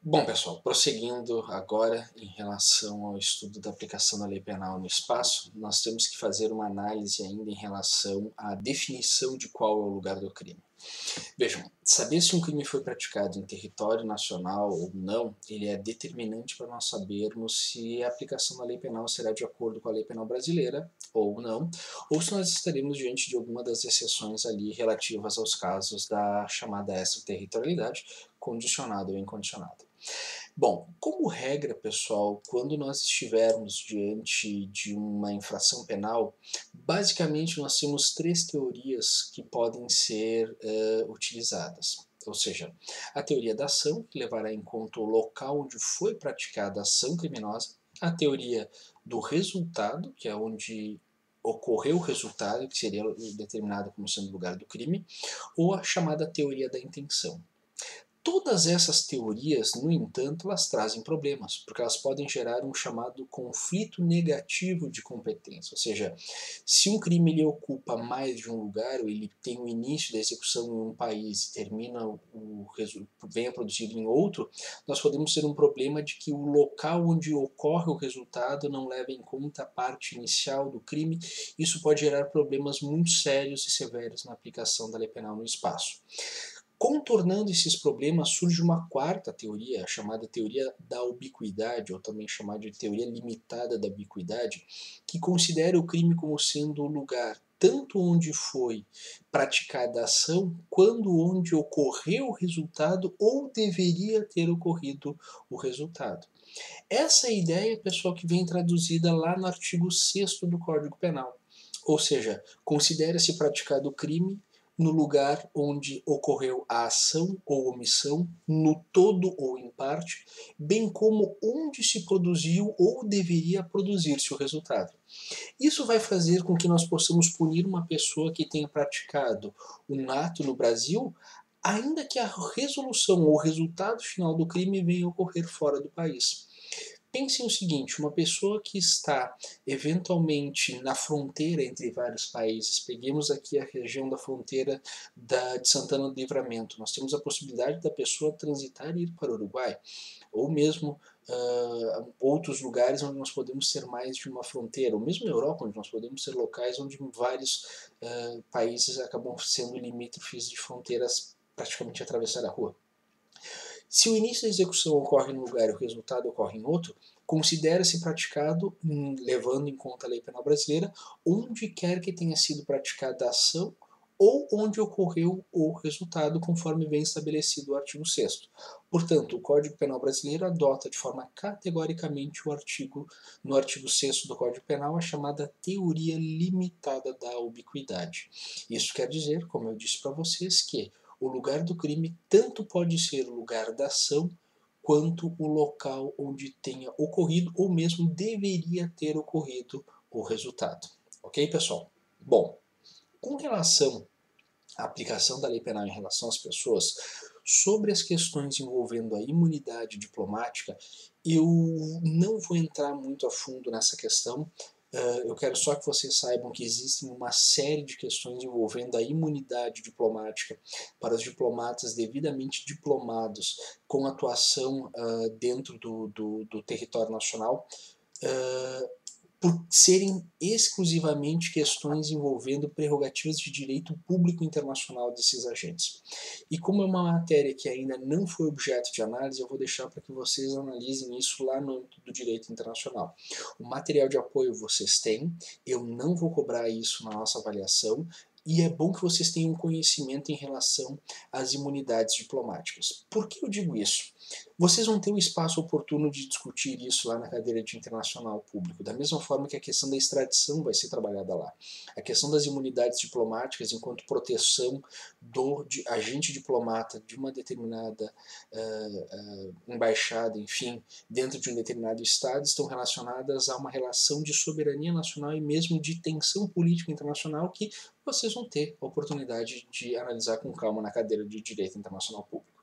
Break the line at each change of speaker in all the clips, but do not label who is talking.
Bom, pessoal, prosseguindo agora em relação ao estudo da aplicação da lei penal no espaço, nós temos que fazer uma análise ainda em relação à definição de qual é o lugar do crime. Vejam, saber se um crime foi praticado em território nacional ou não, ele é determinante para nós sabermos se a aplicação da lei penal será de acordo com a lei penal brasileira ou não, ou se nós estaremos diante de alguma das exceções ali relativas aos casos da chamada extraterritorialidade, condicionada ou incondicionada. Bom, como regra, pessoal, quando nós estivermos diante de uma infração penal, basicamente nós temos três teorias que podem ser utilizadas. Ou seja, a teoria da ação, que levará em conta o local onde foi praticada a ação criminosa, a teoria do resultado, que é onde ocorreu o resultado, que seria determinado como sendo o lugar do crime, ou a chamada teoria da intenção. Todas essas teorias, no entanto, elas trazem problemas, porque elas podem gerar um chamado conflito negativo de competência, ou seja, se um crime ele ocupa mais de um lugar, ou ele tem o início da execução em um país e termina venha produzido em outro, nós podemos ter um problema de que o local onde ocorre o resultado não leva em conta a parte inicial do crime. Isso pode gerar problemas muito sérios e severos na aplicação da lei penal no espaço. Contornando esses problemas, surge uma quarta teoria, chamada teoria da ubiquidade, ou também chamada de teoria limitada da ubiquidade, que considera o crime como sendo o lugar tanto onde foi praticada a ação, quanto onde ocorreu o resultado ou deveria ter ocorrido o resultado. Essa ideia, pessoal, que vem traduzida lá no artigo 6º do Código Penal. Ou seja, considera-se praticado o crime no lugar onde ocorreu a ação ou omissão, no todo ou em parte, bem como onde se produziu ou deveria produzir-se o resultado. Isso vai fazer com que nós possamos punir uma pessoa que tenha praticado um ato no Brasil, ainda que a resolução ou o resultado final do crime venha ocorrer fora do país. Pense o seguinte, uma pessoa que está eventualmente na fronteira entre vários países, peguemos aqui a região da fronteira de Santana do Livramento, nós temos a possibilidade da pessoa transitar e ir para o Uruguai, ou mesmo outros lugares onde nós podemos ter mais de uma fronteira, ou mesmo na Europa, onde nós podemos ter locais onde vários países acabam sendo limítrofes de fronteiras praticamente atravessar a rua. Se o início da execução ocorre em um lugar e o resultado ocorre em outro, considera-se praticado, levando em conta a lei penal brasileira, onde quer que tenha sido praticada a ação ou onde ocorreu o resultado, conforme vem estabelecido o artigo 6º. Portanto, o Código Penal brasileiro adota de forma categoricamente no artigo 6º do Código Penal a chamada teoria limitada da ubiquidade. Isso quer dizer, como eu disse para vocês, que o lugar do crime tanto pode ser o lugar da ação quanto o local onde tenha ocorrido ou mesmo deveria ter ocorrido o resultado. Ok, pessoal? Bom, com relação à aplicação da lei penal em relação às pessoas, sobre as questões envolvendo a imunidade diplomática, eu não vou entrar muito a fundo nessa questão. Eu quero só que vocês saibam que existem uma série de questões envolvendo a imunidade diplomática para os diplomatas devidamente diplomados com atuação dentro do território nacional, por serem exclusivamente questões envolvendo prerrogativas de direito público internacional desses agentes. E como é uma matéria que ainda não foi objeto de análise, eu vou deixar para que vocês analisem isso lá no âmbito do direito internacional. O material de apoio vocês têm, eu não vou cobrar isso na nossa avaliação, e é bom que vocês tenham conhecimento em relação às imunidades diplomáticas. Por que eu digo isso? Vocês vão ter um espaço oportuno de discutir isso lá na cadeira de internacional público, da mesma forma que a questão da extradição vai ser trabalhada lá. A questão das imunidades diplomáticas enquanto proteção do agente diplomata de uma determinada embaixada, enfim, dentro de um determinado estado, estão relacionadas a uma relação de soberania nacional e mesmo de tensão política internacional que vocês vão ter a oportunidade de analisar com calma na cadeira de direito internacional público.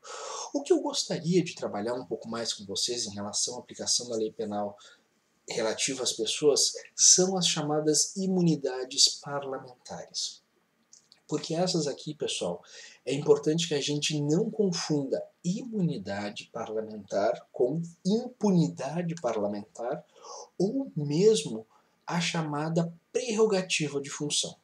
O que eu gostaria de trabalhar um pouco mais com vocês em relação à aplicação da lei penal relativa às pessoas são as chamadas imunidades parlamentares. Porque essas aqui, pessoal, é importante que a gente não confunda imunidade parlamentar com impunidade parlamentar ou mesmo a chamada prerrogativa de função.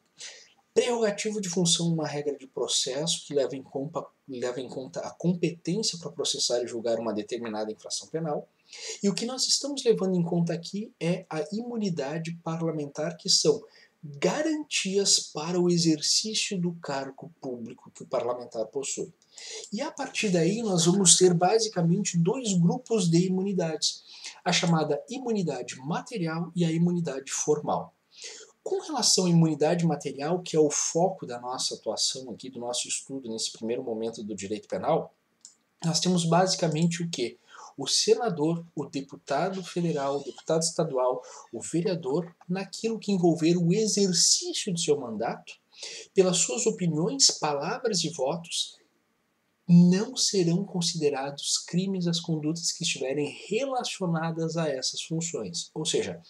Prerrogativa de função é uma regra de processo que leva em conta a competência para processar e julgar uma determinada infração penal. E o que nós estamos levando em conta aqui é a imunidade parlamentar, que são garantias para o exercício do cargo público que o parlamentar possui. E a partir daí nós vamos ter basicamente dois grupos de imunidades, a chamada imunidade material e a imunidade formal. Com relação à imunidade material, que é o foco da nossa atuação aqui, do nosso estudo nesse primeiro momento do direito penal, nós temos basicamente o quê? O senador, o deputado federal, o deputado estadual, o vereador, naquilo que envolver o exercício do seu mandato, pelas suas opiniões, palavras e votos, não serão considerados crimes as condutas que estiverem relacionadas a essas funções. Ou seja,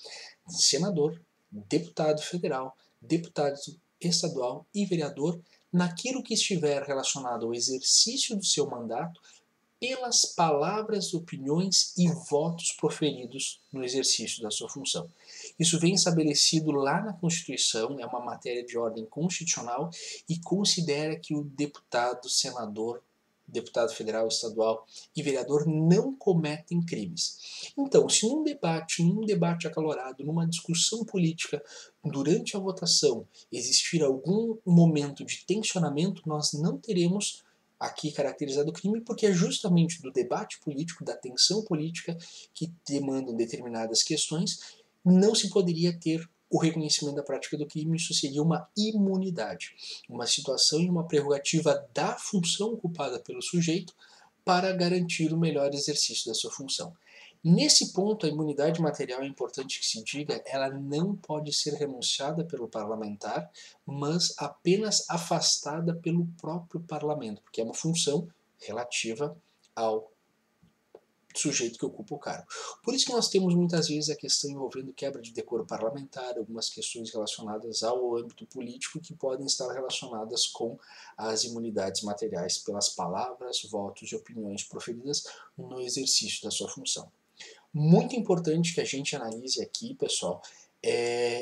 senador, deputado federal, deputado estadual e vereador, naquilo que estiver relacionado ao exercício do seu mandato, pelas palavras, opiniões e votos proferidos no exercício da sua função. Isso vem estabelecido lá na Constituição, é uma matéria de ordem constitucional e considera que o deputado, senador, deputado federal, estadual e vereador não cometem crimes. Então, se num debate acalorado, numa discussão política, durante a votação, existir algum momento de tensionamento, nós não teremos aqui caracterizado o crime, porque é justamente do debate político, da tensão política que demandam determinadas questões, não se poderia ter o reconhecimento da prática do crime. Isso seria uma imunidade, uma situação e uma prerrogativa da função ocupada pelo sujeito para garantir o melhor exercício da sua função. Nesse ponto, a imunidade material, é importante que se diga, ela não pode ser renunciada pelo parlamentar, mas apenas afastada pelo próprio parlamento, porque é uma função relativa ao sujeito que ocupa o cargo. Por isso que nós temos muitas vezes a questão envolvendo quebra de decoro parlamentar, algumas questões relacionadas ao âmbito político que podem estar relacionadas com as imunidades materiais pelas palavras, votos e opiniões proferidas no exercício da sua função. Muito importante que a gente analise aqui, pessoal, é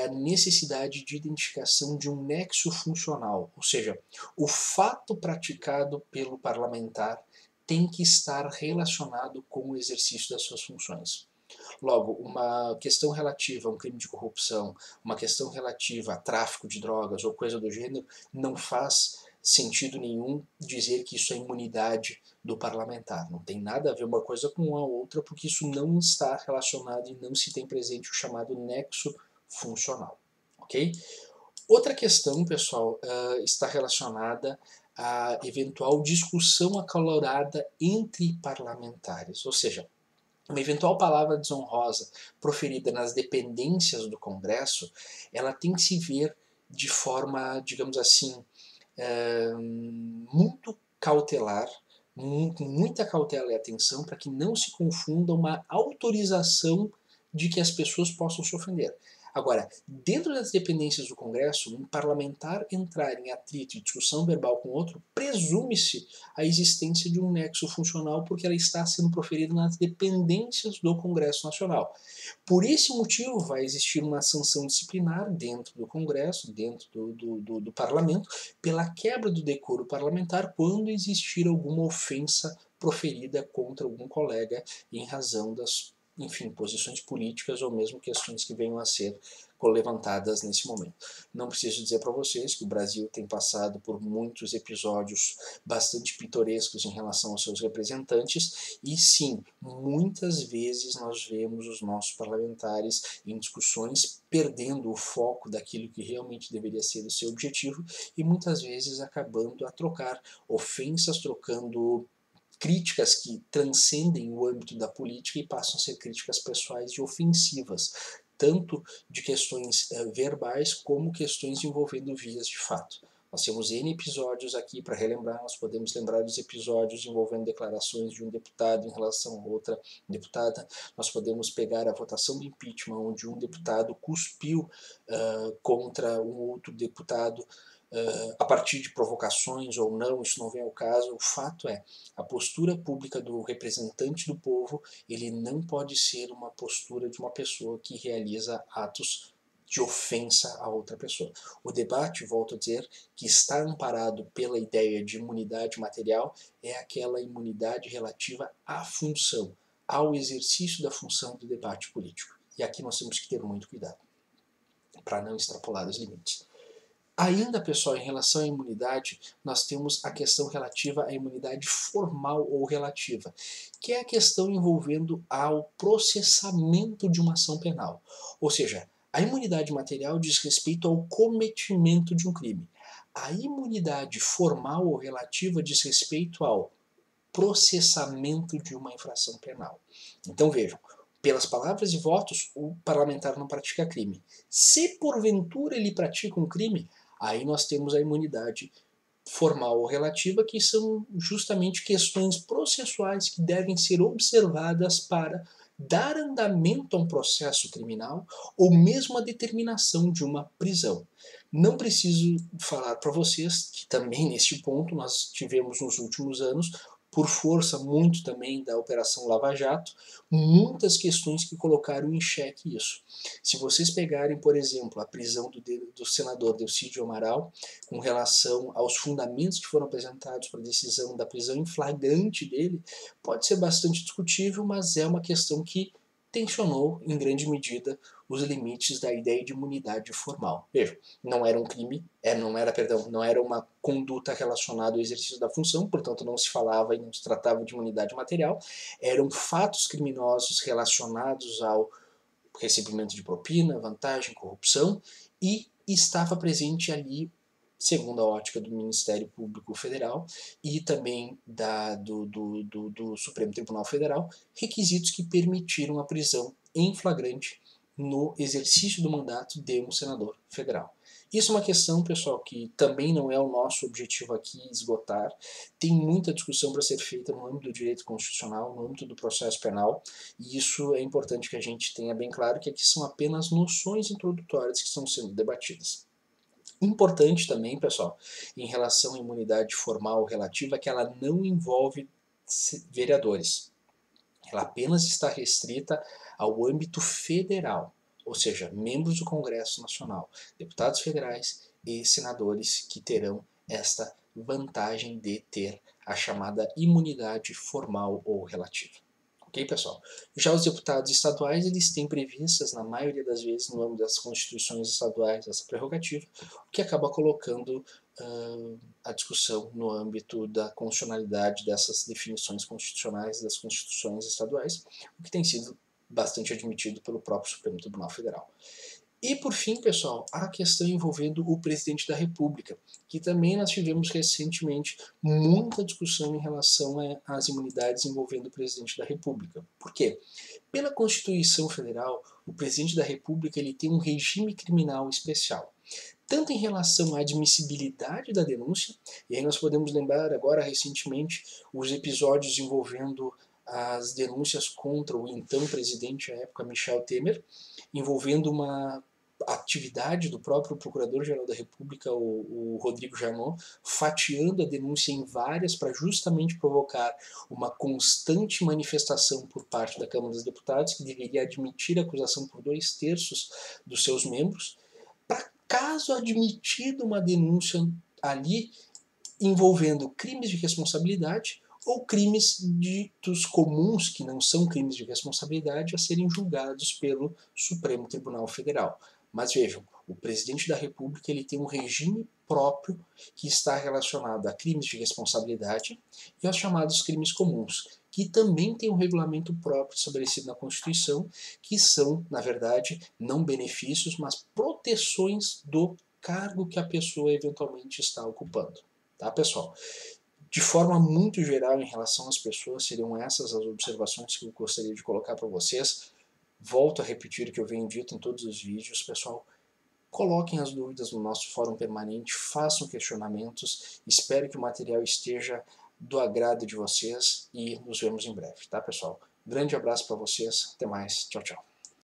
a necessidade de identificação de um nexo funcional, ou seja, o fato praticado pelo parlamentar tem que estar relacionado com o exercício das suas funções. Logo, uma questão relativa a um crime de corrupção, uma questão relativa a tráfico de drogas ou coisa do gênero, não faz sentido nenhum dizer que isso é imunidade do parlamentar. Não tem nada a ver uma coisa com a outra, porque isso não está relacionado e não se tem presente o chamado nexo funcional. Ok? Outra questão, pessoal, está relacionada à eventual discussão acalorada entre parlamentares, ou seja, uma eventual palavra desonrosa proferida nas dependências do Congresso, ela tem que se ver de forma, digamos assim, muito cautelar, com muita cautela e atenção, para que não se confunda uma autorização de que as pessoas possam se ofender. Agora, dentro das dependências do Congresso, um parlamentar entrar em atrito e discussão verbal com outro, presume-se a existência de um nexo funcional, porque ela está sendo proferida nas dependências do Congresso Nacional. Por esse motivo, vai existir uma sanção disciplinar dentro do Congresso, dentro do Parlamento, pela quebra do decoro parlamentar quando existir alguma ofensa proferida contra algum colega em razão das, enfim, posições políticas ou mesmo questões que venham a ser levantadas nesse momento. Não preciso dizer para vocês que o Brasil tem passado por muitos episódios bastante pitorescos em relação aos seus representantes e sim, muitas vezes nós vemos os nossos parlamentares em discussões perdendo o foco daquilo que realmente deveria ser o seu objetivo e muitas vezes acabando a trocar ofensas, trocando críticas que transcendem o âmbito da política e passam a ser críticas pessoais e ofensivas, tanto de questões verbais como questões envolvendo vias de fato. Nós temos N episódios aqui para relembrar, nós podemos lembrar dos episódios envolvendo declarações de um deputado em relação a outra deputada, nós podemos pegar a votação do impeachment, onde um deputado cuspiu contra um outro deputado, a partir de provocações ou não, isso não vem ao caso. O fato é, a postura pública do representante do povo, ele não pode ser uma postura de uma pessoa que realiza atos de ofensa a outra pessoa. O debate, volto a dizer, que está amparado pela ideia de imunidade material é aquela imunidade relativa à função, ao exercício da função do debate político. E aqui nós temos que ter muito cuidado para não extrapolar os limites. Ainda, pessoal, em relação à imunidade, nós temos a questão relativa à imunidade formal ou relativa, que é a questão envolvendo ao processamento de uma ação penal. Ou seja, a imunidade material diz respeito ao cometimento de um crime. A imunidade formal ou relativa diz respeito ao processamento de uma infração penal. Então vejam, pelas palavras e votos, o parlamentar não pratica crime. Se porventura ele pratica um crime, aí nós temos a imunidade formal ou relativa, que são justamente questões processuais que devem ser observadas para dar andamento a um processo criminal ou mesmo a determinação de uma prisão. Não preciso falar para vocês que também neste ponto nós tivemos nos últimos anos, por força muito também da Operação Lava Jato, muitas questões que colocaram em xeque isso. Se vocês pegarem, por exemplo, a prisão do senador Delcídio Amaral, com relação aos fundamentos que foram apresentados para a decisão da prisão em flagrante dele, pode ser bastante discutível, mas é uma questão que tensionou, em grande medida, os limites da ideia de imunidade formal. Veja, não era um crime, não era uma conduta relacionada ao exercício da função, portanto não se falava e não se tratava de imunidade material, eram fatos criminosos relacionados ao recebimento de propina, vantagem, corrupção, e estava presente ali, segundo a ótica do Ministério Público Federal e também do Supremo Tribunal Federal, requisitos que permitiram a prisão em flagrante no exercício do mandato de um senador federal. Isso é uma questão, pessoal, que também não é o nosso objetivo aqui esgotar. Tem muita discussão para ser feita no âmbito do direito constitucional, no âmbito do processo penal, e isso é importante que a gente tenha bem claro que aqui são apenas noções introdutórias que estão sendo debatidas. Importante também, pessoal, em relação à imunidade formal relativa, é que ela não envolve vereadores. Ela apenas está restrita ao âmbito federal, ou seja, membros do Congresso Nacional, deputados federais e senadores que terão esta vantagem de ter a chamada imunidade formal ou relativa. Ok, pessoal? Já os deputados estaduais, eles têm previstas, na maioria das vezes, no âmbito das constituições estaduais, essa prerrogativa, o que acaba colocando a discussão no âmbito da constitucionalidade dessas definições constitucionais das constituições estaduais, o que tem sido bastante admitido pelo próprio Supremo Tribunal Federal. E, por fim, pessoal, a questão envolvendo o presidente da República, que também nós tivemos recentemente muita discussão em relação às imunidades envolvendo o presidente da República. Por quê? Pela Constituição Federal, o presidente da República ele tem um regime criminal especial, tanto em relação à admissibilidade da denúncia, e aí nós podemos lembrar agora recentemente os episódios envolvendo as denúncias contra o então presidente à época, Michel Temer, envolvendo uma atividade do próprio Procurador-Geral da República, o Rodrigo Janot, fatiando a denúncia em várias para justamente provocar uma constante manifestação por parte da Câmara dos Deputados, que deveria admitir a acusação por 2/3 dos seus membros, para caso admitida uma denúncia ali envolvendo crimes de responsabilidade ou crimes ditos comuns, que não são crimes de responsabilidade, a serem julgados pelo Supremo Tribunal Federal. Mas vejam, o presidente da República ele tem um regime próprio que está relacionado a crimes de responsabilidade e aos chamados crimes comuns, que também tem um regulamento próprio estabelecido na Constituição, que são, na verdade, não benefícios, mas proteções do cargo que a pessoa eventualmente está ocupando. Tá, pessoal? De forma muito geral, em relação às pessoas, seriam essas as observações que eu gostaria de colocar para vocês. Volto a repetir o que eu venho dito em todos os vídeos, pessoal. Coloquem as dúvidas no nosso fórum permanente, façam questionamentos. Espero que o material esteja do agrado de vocês e nos vemos em breve, tá, pessoal? Grande abraço para vocês, até mais, tchau, tchau.